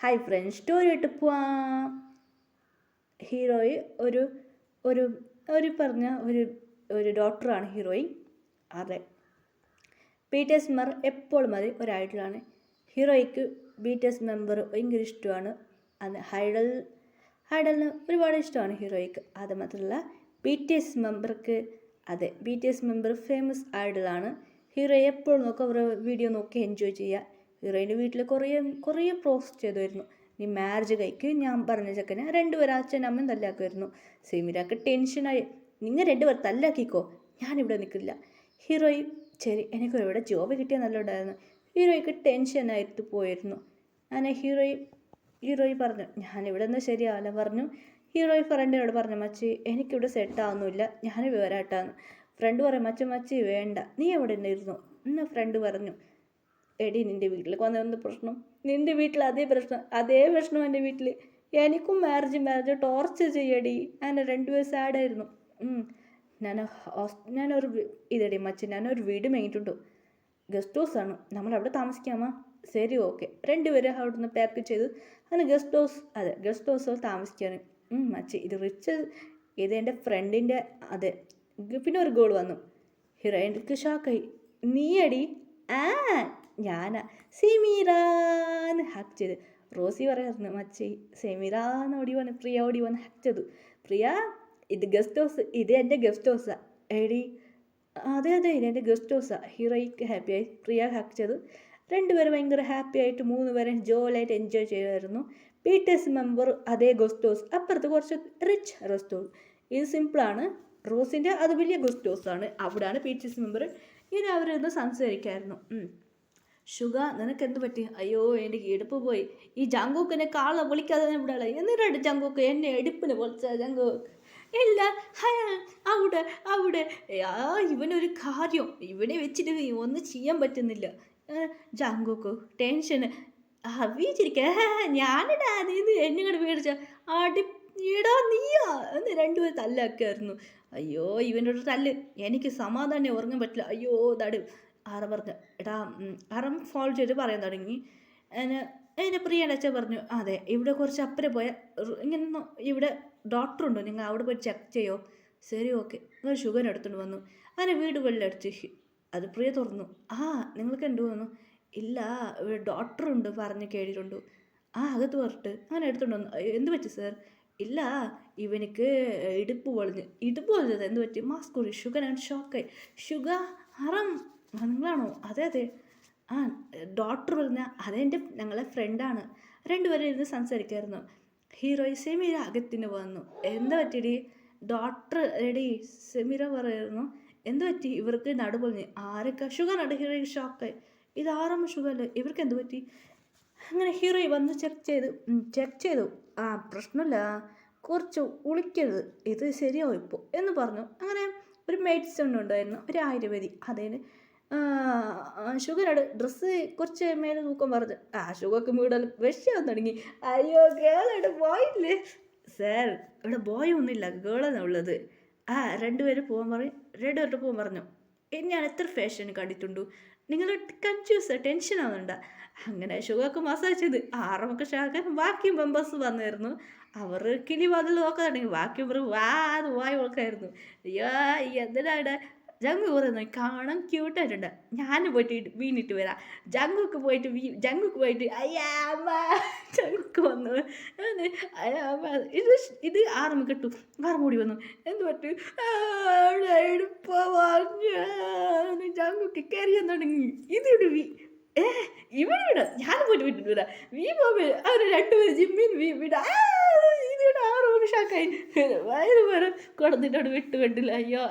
Hi friends, story ആയിട്ട് പോവാം. ഹീറോയി ഒരു ഒരു ഒരു പറഞ്ഞ ഒരു ഒരു ഡോക്ടറാണ് ഹീറോയിൻ. അതെ, ബി ടി എസ് മെമ്പർ എപ്പോഴും മതി ഒരു ഐഡലാണ്. ഹീറോയ്ക്ക് ബി ടി എസ് മെമ്പർ ഭയങ്കര ഇഷ്ടമാണ്. അത് ഹൈഡലിന് ഒരുപാട് ഇഷ്ടമാണ് ഹീറോയ്ക്ക്. അത് മാത്രമല്ല ബി ടി എസ് മെമ്പർക്ക് B T S member famous ഐഡലാണ്. ഹീറോ എപ്പോഴും നോക്കുക, അവരുടെ വീഡിയോ നോക്കി എൻജോയ് ചെയ്യുക. ഹീറോയിൻ്റെ വീട്ടിൽ കുറേ പ്രോസസ് ചെയ്തുമായിരുന്നു. നീ മാരേജ് കഴിക്ക്, ഞാൻ പറഞ്ഞ ചെക്കനെ രണ്ടുപേരും അച്ഛൻ അമ്മയും തല്ലാക്കുമായിരുന്നു. സെമീരാക്ക് ടെൻഷനായി, നിങ്ങൾ രണ്ടുപേർ തല്ലാക്കിക്കോ, ഞാനിവിടെ നിൽക്കില്ല. ഹീറോയി ശരി, എനിക്കൊരിവിടെ ജോബ് കിട്ടിയാൽ നല്ലോണ്ടായിരുന്നു. ഹീറോയ്ക്ക് ടെൻഷനായിട്ട് പോയിരുന്നു. അങ്ങനെ ഹീറോയി പറഞ്ഞു, ഞാനിവിടെ നിന്ന് ശരിയാവില്ല പറഞ്ഞു. ഹീറോയി ഫ്രണ്ടിനോട് പറഞ്ഞു, മച്ചി എനിക്കിവിടെ സെറ്റാവുന്നില്ല, ഞാൻ വരാട്ടാന്ന്. ഫ്രണ്ട് പറയും, മച്ചി വേണ്ട, നീ എവിടെ നിന്നിരുന്നു എന്ന് ഫ്രണ്ട് പറഞ്ഞു. എടി, നിൻ്റെ വീട്ടിലേക്ക് വന്ന പ്രശ്നം, നിൻ്റെ വീട്ടിൽ അതേ പ്രശ്നം എൻ്റെ വീട്ടിൽ. എനിക്കും മാരേജ് ടോർച്ചർ ചെയ്യടി. അങ്ങനെ രണ്ടുപേരും സാഡായിരുന്നു. ഞാനൊരു മച്ചി, ഞാനൊരു വീട് മേങ്ങിയിട്ടുണ്ടോ, ഗസ്റ്റ് ഹൗസാണ്, നമ്മളവിടെ താമസിക്കാമോ? ശരി, ഓക്കെ. രണ്ടുപേരും അവിടെ നിന്ന് പാക്ക് ചെയ്ത് അങ്ങനെ ഗസ്റ്റ് ഹൗസ് താമസിക്കാണ്. മച്ചി ഇത് എൻ്റെ ഫ്രണ്ടിൻ്റെ പിന്നെ ഒരു ഗോൾ വന്നു. ഹീറോയിൻക്ക് ഷോക്കായി, നീയടി? ഞാനാ സെമീറാന്ന് ഹാക്ക് ചെയ്ത്. റോസി പറയായിരുന്നു, മച്ചി സെമീറാന്ന് പ്രിയ ഓടി വന്ന് ഹാക്ക് ചെയ്തു. പ്രിയ, ഇത് എൻ്റെ ഗസ്റ്റ് ഹൗസാ. എടി, അതെ ഇതെൻ്റെ ഗസ്റ്റ് ഹൗസാണ്. ഹീറോയ്ക്ക് ഹാപ്പിയായി. പ്രിയ ഹാക്ക് ചെയ്തു. രണ്ടുപേരും ഭയങ്കര ഹാപ്പി ആയിട്ട് 3 പേരും ജോളിയായിട്ട് എൻജോയ് ചെയ്യുമായിരുന്നു. ബി ടി എസ് മെമ്പർ അതേ ഗസ്റ്റ് ഹൗസ്, അപ്പുറത്ത് കുറച്ച് റിച്ച് ഗസ്റ്റ് ഹൗസ്. ഇത് സിമ്പിളാണ്. റോസിൻ്റെ അത് വലിയ ഗസ്റ്റ് ഹൗസാണ്, അവിടെയാണ് ബി ടി എസ് മെമ്പർ. ഇനി അവരിന്ന് സംസാരിക്കായിരുന്നു. ഷുഗ, നിനക്ക് എന്ത് പറ്റി? അയ്യോ, എൻ്റെ ഇടുപ്പ് പോയി. ഈ ജാങ്കോക്കിനെ കാളെ വിളിക്കാതെ ഇവിടെ എന്നിട്ടാണ് ജാങ്കോക്ക് എന്നെ എടുപ്പിന് പൊളിച്ച ജാങ്കോക്ക്. ഇല്ല, അവിടെ ഇവനൊരു കാര്യം, ഇവനെ വെച്ചിട്ട് ഒന്നും ചെയ്യാൻ പറ്റുന്നില്ല. ജാങ്കോക്ക് ടെൻഷന് വീച്ചിരിക്ക. ഞാനിടാ നീ എന്നെ മേടിച്ച ഇടാ നീയാ എന്ന് രണ്ടുപേരും തല്ലാക്കായിരുന്നു. അയ്യോ, ഇവൻ്റെ ഒരു തല്ല് എനിക്ക് സമാധാനം ഉറങ്ങാൻ പറ്റില്ല. അയ്യോ ദാട് ആറ പറഞ്ഞു, എടാ ആറം ഫോൾ ചെയ്ത് പറയാൻ തുടങ്ങി. എന്നെ പ്രിയയുടെ അച്ഛൻ പറഞ്ഞു, അതെ ഇവിടെ കുറച്ച് അപ്പുറം പോയ ഇങ്ങനെ ഇവിടെ ഡോക്ടറുണ്ടോ, നിങ്ങൾ അവിടെ പോയി ചെക്ക് ചെയ്യോ? ശരി, ഓക്കെ. നിങ്ങൾ ഷുഗർ എടുത്തുകൊണ്ട് വന്നു. അങ്ങനെ വീട് വെള്ളമടിച്ച് അത് പ്രിയ തുറന്നു. നിങ്ങൾക്ക് എന്ത് തോന്നുന്നു? ഇല്ല, ഇവിടെ ഡോക്ടറുണ്ട് പറഞ്ഞ് കേട്ടിട്ടുണ്ട്. അകത്ത് പറഞ്ഞിട്ട് അങ്ങനെ എടുത്തുകൊണ്ട് വന്നു. എന്ത് പറ്റി സാർ? ഇല്ല, ഇവനിക്ക് ഇടുപ്പ് പൊളിഞ്ഞത്. എന്ത് പറ്റി? മാസ്ക് കൂടി. ഷുഗറാണ്. ഷോക്കായി. ഷുഗർ ഹറം നിങ്ങളാണോ? അതെ ഡോക്ടർ പറഞ്ഞ ഞങ്ങളെ ഫ്രണ്ടാണ്. രണ്ടുപേരും ഇരുന്ന് സംസാരിക്കായിരുന്നു. ഹീറോയി സെമീര അകത്തിന് വന്നു. എന്താ പറ്റിയടി? ഡോക്ടർ എടി സെമീര പറയായിരുന്നു. എന്ത് പറ്റി? ഇവർക്ക് നടുപൊളിഞ്ഞ്. ആരൊക്കെ? ഷുഗറാണ്. ഹീറോയി ഷോക്കായി. ഇത് ആറാമ ഷുഗറല്ലേ, ഇവർക്ക് എന്ത് പറ്റി? അങ്ങനെ ഹീറോയി വന്ന് ചെക്ക് ചെയ്തു. പ്രശ്നമില്ല, കുറച്ച് ഉളിക്കരുത്, ഇത് ശരിയാവും ഇപ്പോൾ എന്ന് പറഞ്ഞു. അങ്ങനെ ഒരു മെഡിസിൻ ഉണ്ടായിരുന്നു, ഒരു ആയുർവേദി. അതിന് ഷുഗറോട് ഡ്രസ്സ് കുറച്ച് മേലെ തൂക്കം പറഞ്ഞു. ഷുഗർക്ക് വീടാൽ വിഷയാൻ തുടങ്ങി. അയ്യോ, ഗേളോടെ പോയില്ലേ സാർ? ഇവിടെ ബോയ് ഒന്നുമില്ല, ഗേളാണ് ഉള്ളത്. രണ്ടുപേരും പോകാൻ പറഞ്ഞു. ഞാൻ എത്ര ഫാഷൻ കണ്ടിട്ടുണ്ടു, നിങ്ങൾ ടെൻഷൻ ആവുന്നുണ്ട? അങ്ങനെ ഷുഗർക്ക് മസാജ് ചെയ്ത് ആറമൊക്കെ ഷാക്കാൻ ബാക്കി മെമ്പേഴ്സ് വന്നായിരുന്നു. അവർ കിളി വാതിൽ നോക്കാൻ തുടങ്ങി. ബാക്കി വായി നോക്കായിരുന്നു. അയ്യോ, എന്തിനാണ് ജങ്കു പറയുന്നത്? കാണാൻ ക്യൂട്ടായിട്ടുണ്ട്. ഞാൻ പോയിട്ട് വീണിട്ട് വരാം. ജങ്കുക്ക് പോയിട്ട് അയ്യാമ്മ ജങ്കുക്ക് വന്നു. ഇത് ആറും കിട്ടും. ആറും കൂടി വന്നു. എന്ത് പറ്റും? ജങ്കുക്ക് കയറിയാൻ തുടങ്ങി. ഇതിവിടെ ഇവിടെ ഞാൻ പോയിട്ട് വിട്ടിട്ട് വരാം. അവർ രണ്ടുപേരും ജിമ്മിൽ വിടാ. ഇതിവിടെ ആറ് ഷാക്കായി വയറ് വേറെ കൊടുത്തിട്ടോട് വിട്ട് കണ്ടില്ല. അയ്യോ,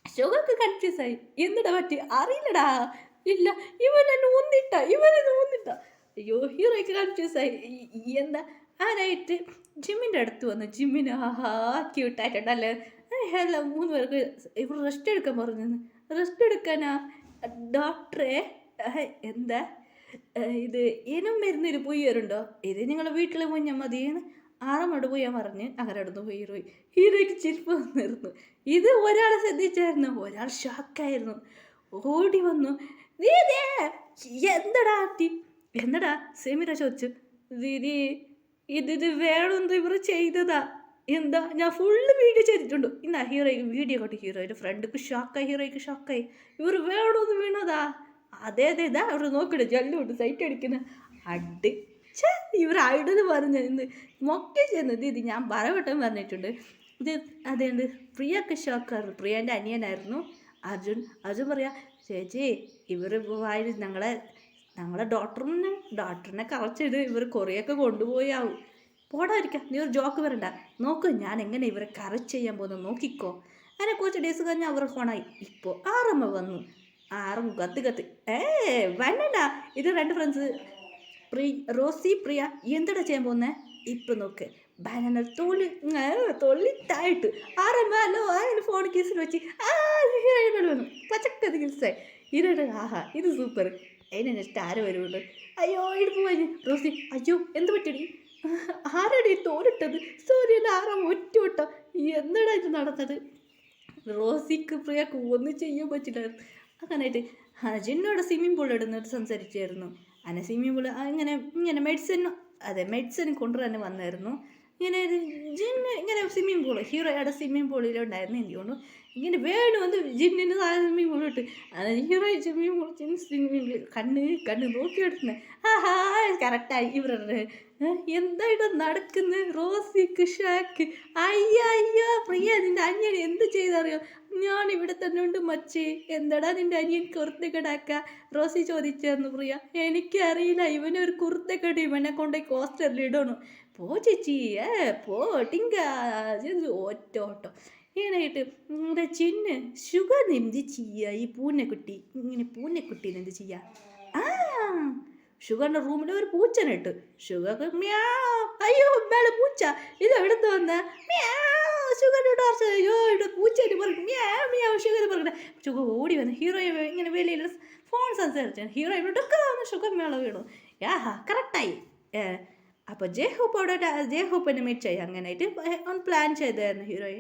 ഷുഗർക്ക് കൺഫ്യൂസായി. എന്നിടാ പറ്റി അറിയില്ലടാ. ഇല്ല, ഇവനെന്നെ ഊന്നിട്ട. അയ്യോ, ഹീറോയ്ക്ക് കൺഫ്യൂസായി. എന്താ ആരായിട്ട് ജിമ്മിൻ്റെ അടുത്ത് വന്നു. ജിമ്മിന് ക്യൂട്ടായിട്ടുണ്ടല്ലേ. ഹലോ, 3 പേർക്ക് ഇവർ റെസ്റ്റ് എടുക്കാൻ പറഞ്ഞു. റെസ്റ്റ് എടുക്കാനാ ഡോക്ടറെ? എന്താ ഇത്? ഇനം മരുന്നൊരു പൊയ്യറുണ്ടോ? ഇത് നിങ്ങളെ വീട്ടിൽ മുഞ്ഞാൽ മതിയെന്ന് ആറമ്മോട് പോയാൽ പറഞ്ഞ് അങ്ങനെ അടുന്ന് പോയി. ഹീറോയ്ക്ക് ചിരിപ്പ് വന്നിരുന്നു. ഇത് ഒരാളെ ശ്രദ്ധിച്ചായിരുന്നു, ഒരാൾ ഷോക്കായിരുന്നു. ഓടി വന്നു. നീ എന്നടാ സെമീര ചോദിച്ചു. ദീദി ഇത് വേണമെന്ന് ഇവർ ചെയ്തതാ. എന്താ ഞാൻ ഫുള്ള് വീഡിയോ ചെയ്തിട്ടുണ്ട്. ഇന്നാ ഹീറോയ്ക്ക് വീഡിയോ കണ്ടു. ഹീറോയുടെ ഫ്രണ്ടിക്ക് ഷോക്കായി, ഹീറോയ്ക്ക് ഷോക്കായി. ഇവർ വേണമെന്ന് വീണതാ. അതെ അതെ ഇതാ അവർ നോക്കണേ ജല്ലുണ്ട് സൈറ്റ് അടിക്കുന്ന അടി. ഛേ ഇവരായിട്ടെന്ന് പറഞ്ഞ് ഇന്ന് മൊക്കെ ചെന്ന് ദീദി ഞാൻ പറവട്ടം പറഞ്ഞിട്ടുണ്ട്. ഇത് അതേണ്ട് പ്രിയൊക്കെ ഷോക്കായിരുന്നു. പ്രിയൻ്റെ അനിയനായിരുന്നു അർജുൻ പറയാ ചേച്ചി ഇവർ വായി ഞങ്ങളെ ഡോക്ടറിനെ കറച്ചിട്ട് ഇവർ കുറേയൊക്കെ കൊണ്ടുപോയാവും. പോടാതിരിക്കാം നീ ഒരു ജോക്ക് വരണ്ട. നോക്ക് ഞാൻ എങ്ങനെ ഇവരെ കറക്റ്റ് ചെയ്യാൻ പോകുന്നത് നോക്കിക്കോ. അങ്ങനെ കുറച്ച് ഡേയ്സ് കഴിഞ്ഞാൽ അവരുടെ ഫോണായി. ഇപ്പോൾ ആറമ്മ വന്നു. ആറും കത്ത് വേണ്ട. ഇത് 2 ഫ്രണ്ട്സ് റോസി പ്രിയ എന്താ ചെയ്യാൻ പോകുന്നത് ഇപ്പം നോക്ക്. ബാനർ തൊള്ളിത്തായിട്ട് ആറമ്മല്ലോ അതിന് ഫോൺ കേസിൽ വെച്ച് വന്നു പച്ചക്കത് കിൽസായി. ആഹാ ഇത് സൂപ്പർ. അതിനെ സ്റ്റാർ വരുള്ളൂ. അയ്യോ ഇടുപ്പ് പോയി റോസി. അയ്യോ എന്ത് പറ്റടി ആരടി തോലിട്ടത് സൂര്യൻ്റെ ആറാം ഒറ്റ എന്താടാ ഇത് നടന്നത്. റോസിക്ക് പ്രിയക്ക് ഒന്നും ചെയ്യാൻ പറ്റില്ലായിരുന്നു. അങ്ങനെയായിട്ട് അജിനോട് സ്വിമ്മിംഗ് പൂൾ ഇടുന്നിട്ട് സംസാരിച്ചായിരുന്നു. അങ്ങനെ സ്വിമ്മിംഗ് പൂൾ ഇങ്ങനെ മെഡിസിൻ കൊണ്ടുവരാൻ വന്നായിരുന്നു. ഇങ്ങനെ ഇങ്ങനെ സ്വിമ്മിംഗ് പൂൾ ഹീറോയുടെ സ്വിമ്മിംഗ് പൂളിലുണ്ടായിരുന്നു. എനിക്ക് തോന്നുന്നു ഇങ്ങനെ വേണം വന്ന് ജിന്നിന് സ്വിമ്മിംഗ് പൂൾ ഇട്ട് ഹീറോ സ്വിമ്മിംഗ് പൂൾ കണ്ണ് നോക്കിയെടുക്കുന്നത്. ആഹാ കറക്റ്റായി ഇവരുടെ എന്തായിട്ട് നടക്കുന്നത്. റോസിക്ക് ഷാക്ക് അയ്യോ പ്രിയ നിൻ്റെ അനിയൻ എന്ത് ചെയ്തറിയോ. ഞാൻ ഇവിടെ തന്നെ ഉണ്ട് മച്ചി. എന്താടാ നിൻ്റെ അനിയൻ കുർത്തക്കെടാക്ക റോസി ചോദിച്ചായിരുന്നു. പ്രിയ എനിക്കറിയില്ല ഇവനൊരു കുർത്തക്കെട്ട് ഇവനെ കൊണ്ടുപോയി ഹോസ്റ്റലിൽ ഇടണു. പോ ചേച്ചി പോ ടിങ്ക ഓട്ടോ ഇങ്ങനെയായിട്ട് നിങ്ങളുടെ ചിന്ന് ഷുഗർ എന്ത് ചെയ്യുക. ഈ പൂനെക്കുട്ടി എന്ത് ചെയ്യുക. ആ ഷുഗറിൻ്റെ റൂമിൽ ഒരു പൂച്ചനെ ഇട്ട്. ഷുഗർക്ക് അയ്യോ മേലെ പൂച്ച ഇത് എടുത്ത് വന്ന ഷുഗറിൻ്റെ അയ്യോ ഇവിടെ പൂച്ചേനെ പറഞ്ഞു ഷുഗർ പറഞ്ഞ ഷുഗർ ഓടി വന്ന് ഹീറോയെ ഇങ്ങനെ വെളിയിൽ ഫോൺ സംസാരിച്ചു. ഹീറോ ഇവിടെ ഷുഗർ മേള വീണു. യാഹാ കറക്റ്റായി. അപ്പോൾ ജെ ഹോപ്പിനെ മീറ്റ് ചെയ്യാം. അങ്ങനെയായിട്ട് പ്ലാൻ ചെയ്തായിരുന്നു ഹീറോയെ.